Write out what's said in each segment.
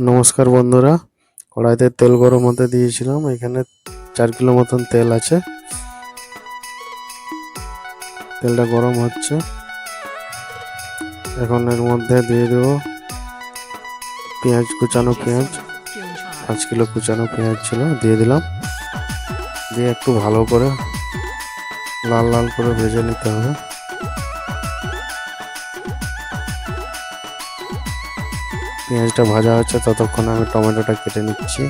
নমস্কার বন্ধুরা, কড়াইতে তেল গরম হতে দিয়েছিলাম। এখানে 4 কিলো মতন তেল আছে। তেলটা গরম হচ্ছে। এখন এর মধ্যে দিয়ে দেবো পেঁয়াজ, কুচানো পেঁয়াজ। 5 কিলো কুচানো পেঁয়াজ ছিল, দিয়ে দিলাম। দিয়ে একটু ভালো করে লাল লাল করে ভেজে নিতে হবে। পেঁয়াজটা ভাজা হচ্ছে, ততক্ষণ আমি টমেটোটা কেটে নিচ্ছি।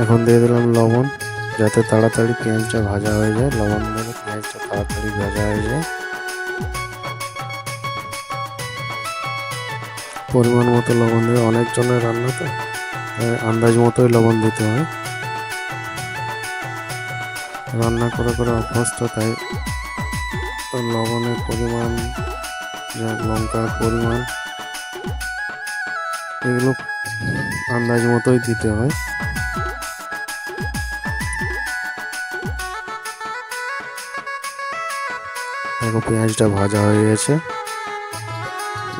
এখন দিয়ে দিলাম লবণ, যাতে তাড়াতাড়ি পেঁয়াজটা ভাজা হয়ে যায়। লবণ দিলে পেঁয়াজটা তাড়াতাড়ি ভাজা হয়ে যায়। পরিমাণ মতো লবণ দেবে, অনেকজনের রান্না তো আন্দাজ মতোই লবণ দিতে হয়। রান্না করে করে অভ্যস্ত, তাই লবণের পরিমাণ, লঙ্কার পরিমাণ, এগুলো আন্দাজ মতোই দিতে হয়। দেখো পেঁয়াজটা ভাজা হয়ে গেছে,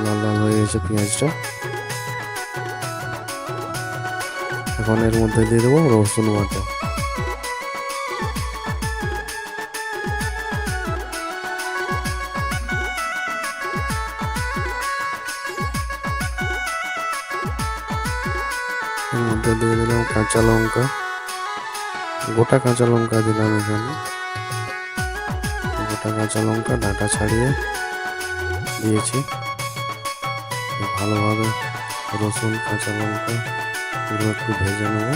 লাল লাল হয়ে গেছে পেঁয়াজটা। এখন এর মধ্যে দিয়ে দেবো রসুন বাটা। এর মধ্যে দিয়ে দিলাম কাঁচা লঙ্কা, গোটা কাঁচা লঙ্কা দিলাম এখানে। গোটা কাঁচা লঙ্কা ডাঁটা ছাড়িয়ে দিয়েছি। ভালোভাবে রসুন, কাঁচা লঙ্কা এগুলো একটু ভেজে নেব।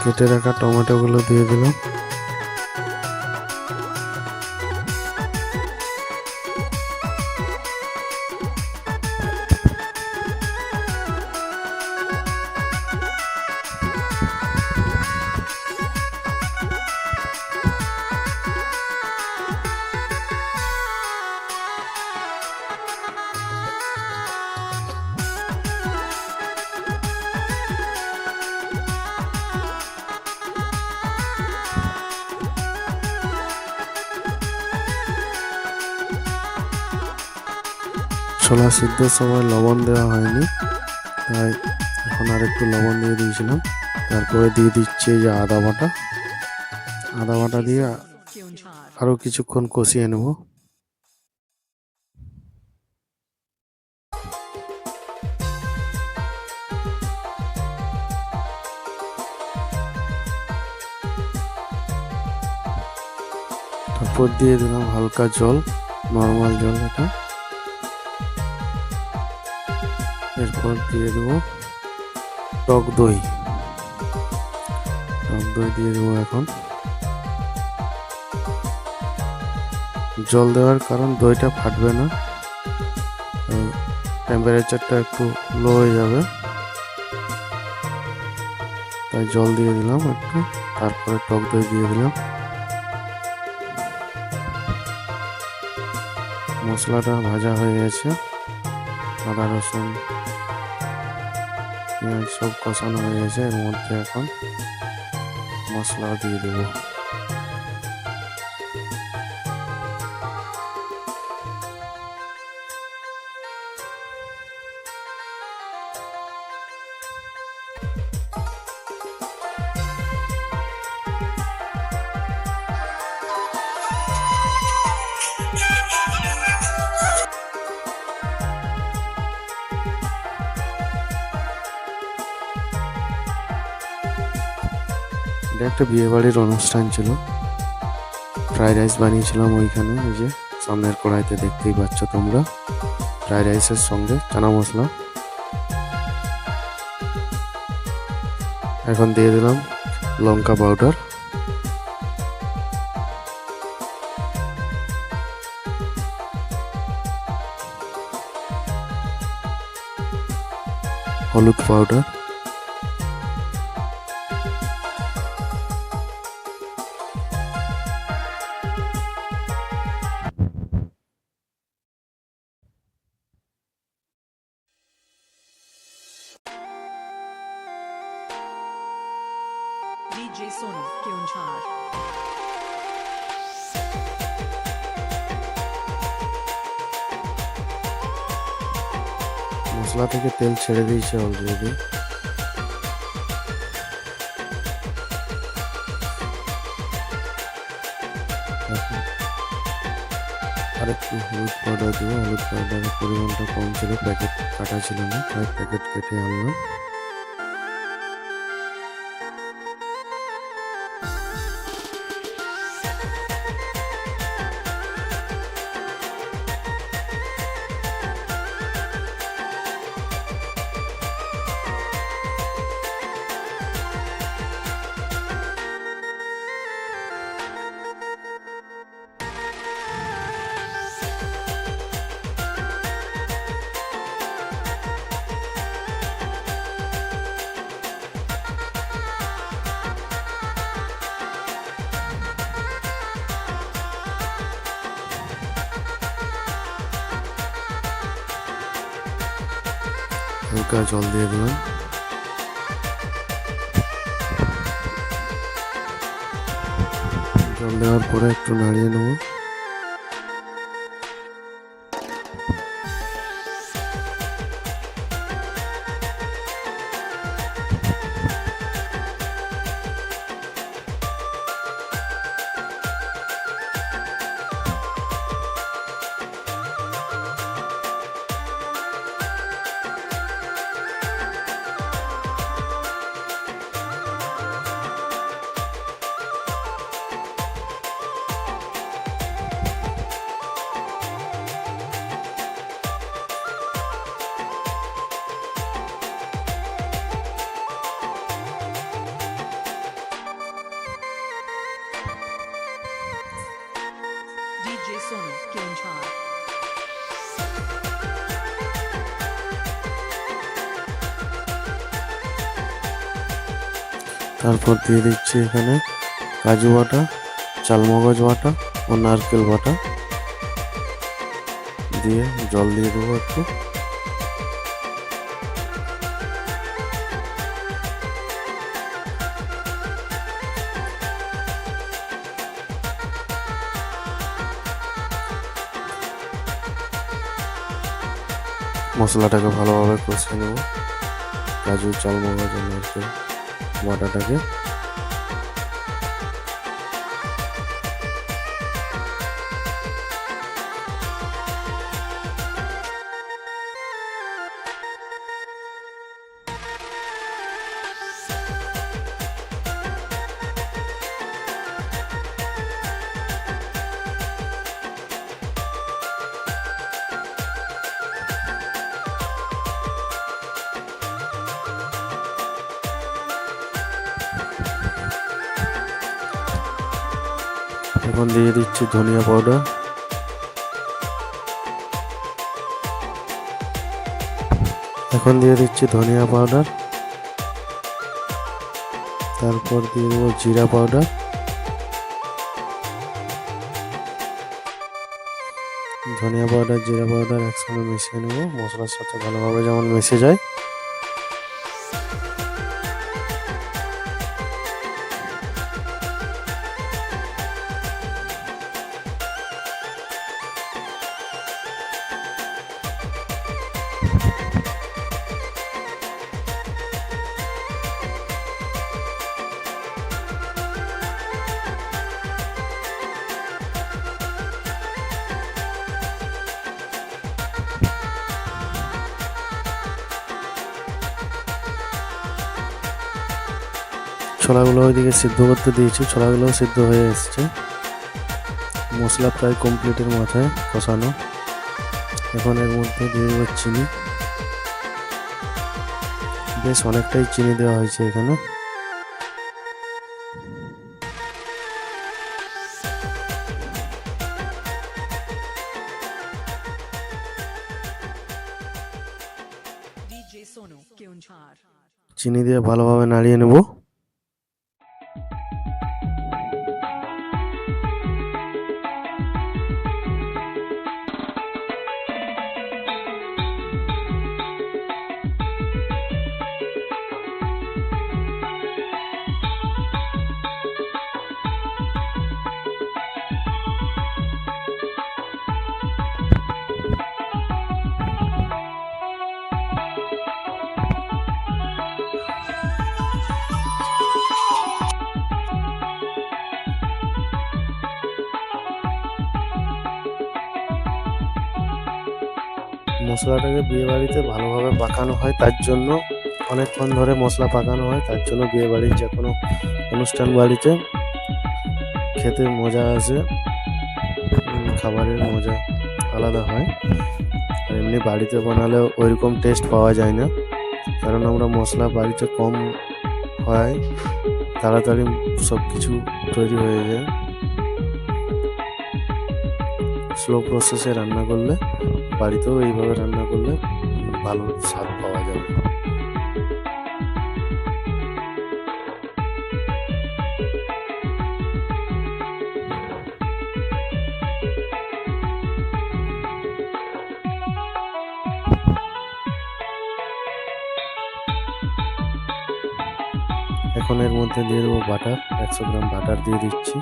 কেটে রাখা টমেটোগুলো দিয়ে দিলাম। ছোলা সিদ্ধর সময় লবণ দেওয়া হয়নি, তাই এখন আর একটু লবণ দিয়ে দিয়েছিলাম। তারপরে দিয়ে দিচ্ছি এই যে আদা বাটা। আদা বাটা দিয়ে আরও কিছুক্ষণ কষিয়ে নেব। তারপর দিয়ে দিলাম হালকা জল, নর্মাল জল এটা। এরপর দিয়ে দেবো টক দই। টক দই দিয়ে দেবো এখন। জল দেওয়ার কারণ দইটা ফাটবে না, টেম্পারেচারটা একটু লো হয়ে যাবে, তাই জল দিয়ে দিলাম একটু। তারপরে টক দই দিয়ে দিলাম। মশলাটা ভাজা হয়ে গেছে, আদা রসুন পেঁয়াজ সব কষানো হয়ে গেছে। এর মধ্যে এখন মশলা দিয়ে দেবো। এটা একটা বিয়ে বাড়ির অনুষ্ঠান ছিল, ফ্রাইড রাইস বানিয়েছিলাম ওইখানে। এই যে সামনের কড়াইতে দেখতেই পাচ্ছ তোমরা, ফ্রাইড রাইসের সঙ্গে চানা মশলা। এখন দিয়ে দিলাম লঙ্কা পাউডার, হলুদ পাউডার, DJ Sonu Kyunchar. মশলা থেকে তেল ছেড়ে দিয়েছে অলরেডি। আরেকটু হলুদ পাউডার দেবো, হলুদ পাউডারের পরিমাণটা কম ছিল, প্যাকেট কাটা ছিল না, তাই প্যাকেট কেটে আনলাম। হালকা জল দিয়ে দিলাম। জল দেওয়ার পরে একটু নাড়িয়ে নেব। DJ Sonu Kyunchar. তারপর দিয়ে দিচ্ছি এখানে কাজু বাটা, চালমগজ বাটা ও নারকেল বাটা দিয়ে জল দিয়ে দেবো একটু। মশলাটাকে ভালোভাবে কষিয়ে নেব, কাজু, চালমগজ ও নারকেল বাটাটাকে। এখন দিয়ে দিচ্ছি ধনিয়া পাউডার, এখন দিয়ে দিচ্ছি ধনিয়া পাউডার, তারপর দিয়ে দেবো জিরা পাউডার, ধনিয়া পাউডার, জিরা পাউডার একসঙ্গে মিশিয়ে নেব মশলার সাথে ভালোভাবে যেমন মিশে যায়। ছোলাগুলো ওইদিকে সিদ্ধ করতে দিয়েছি, ছোলাগুলো সিদ্ধ হয়ে এসছে। মশলা প্রায় কমপ্লিটের মাথায় কষানো। এখন এর মধ্যে দিয়ে দেবো চিনি। বেশ অনেকটাই চিনি দেওয়া হয়েছে এখানে। DJ Sonu Keonjhar. চিনি দিয়ে ভালোভাবে নাড়িয়ে নেব। মশলাটাকে বিয়ে বাড়িতে ভালোভাবে পাকানো হয়, তার জন্য অনেকক্ষণ ধরে মশলা পাকানো হয়, তার জন্য বিয়ে বাড়ির যে কোনো অনুষ্ঠান বাড়িতে খেতে মজা আসে, খাবারের মজা আলাদা হয়। আর এমনি বাড়িতে বানালে ওইরকম টেস্ট পাওয়া যায় না, কারণ আমরা মশলা বাড়িতে কম হয়, তাড়াতাড়ি সব কিছু তৈরি হয়ে যায়। স্লো প্রসেসে রান্না করলে, বাড়িতেও এইভাবে রান্না করলে ভালো স্বাদ পাওয়া যাবে। এখন এর মধ্যে দিয়ে দেবো বাটার। 100 গ্রাম বাটার দিয়ে দিচ্ছি।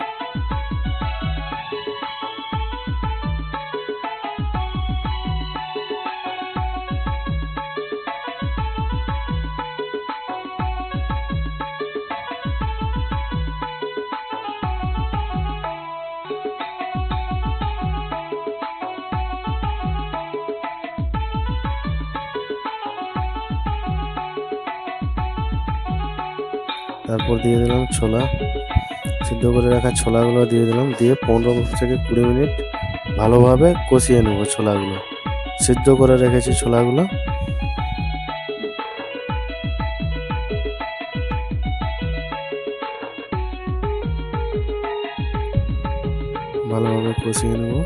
তারপর দিয়ে দিলাম ছোলা, সিদ্ধ করে রাখা ছোলাগুলো দিয়ে দিলাম। দিয়ে 15 থেকে 20 মিনিট ভালোভাবে কষিয়ে নেব ছোলাগুলো। সিদ্ধ করে রেখেছি ছোলাগুলো। ভালোভাবে কষিয়ে নেব।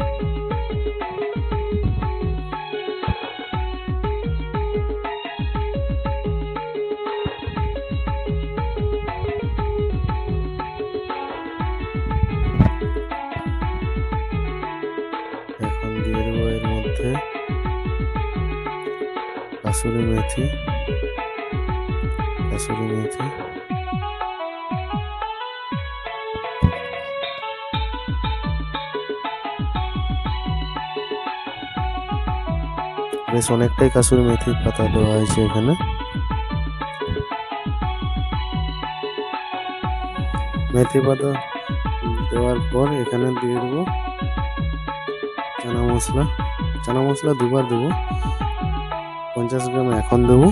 এখন দিয়ে দেবো এর মধ্যে কাসুরি মেথি। বেশ অনেকটাই কাসুরি মেথির পাতা দেওয়া হয়েছে এখানে। মেথি পাতা দেওয়ার পর এখানে দিয়ে দেবো চানা মশলা। চানা মশলা দুবার দেবো। 50 গ্রাম এখন দেবো,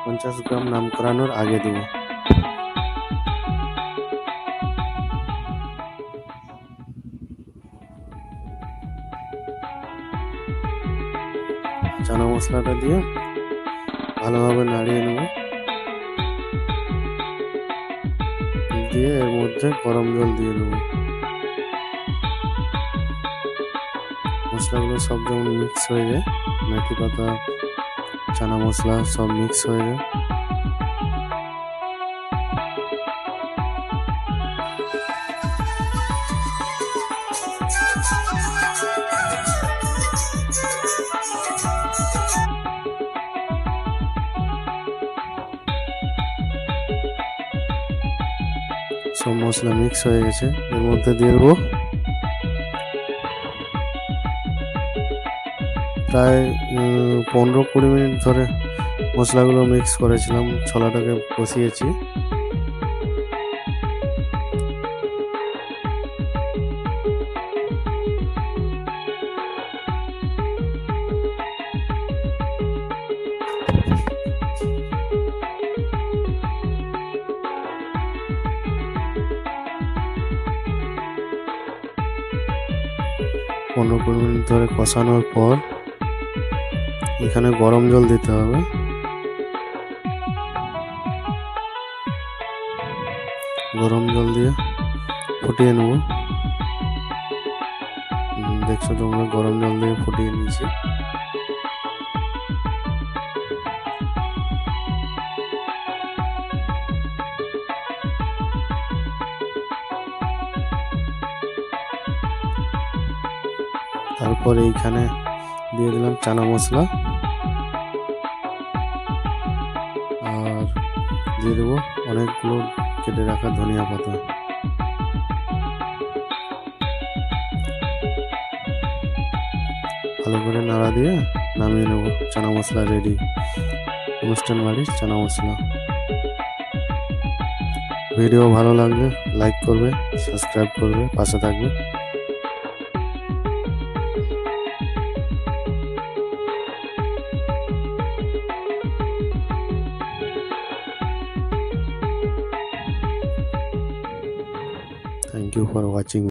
50 গ্রাম নাম করানোর আগে দেবো। চানা মশলাটা দিয়ে ভালোভাবে নাড়িয়ে নেব। দিয়ে এর মধ্যে গরম জল দিয়ে দেবো। মশলাগুলো সব যেমন মিক্স হয়ে যায়, মেথি পাতা, চানা মশলা সব মিক্স হয়ে যায়। সব মশলা মিক্স হয়ে গেছে, এর মধ্যে দিয়ে দেবো প্রায় 15-20 মিনিট ধরে মশলাগুলো মিক্স করেছিলাম, ছোলাটাকে কষিয়েছি। 15-20 মিনিট ধরে কষানোর পর এখানে গরম জল দিতে হবে। গরম জল দিয়ে ফুটিয়ে নেব। দেখছো তোমরা, গরম জল দিয়ে ফুটিয়ে নিয়েছি। তারপর এইখানে দিয়ে দিলাম চানা মশলা আর দিয়ে দেবো অনেকগুলো কেটে রাখা ধনিয়া পাতা। ভালো করে নাড়া দিয়ে নামিয়ে নেবো। চানা মশলা রেডি, অনুষ্ঠান বাড়ির চানা মশলা। ভিডিও ভালো লাগলে লাইক করবে, সাবস্ক্রাইব করবে, পাশে থাকবে। Thank you for watching.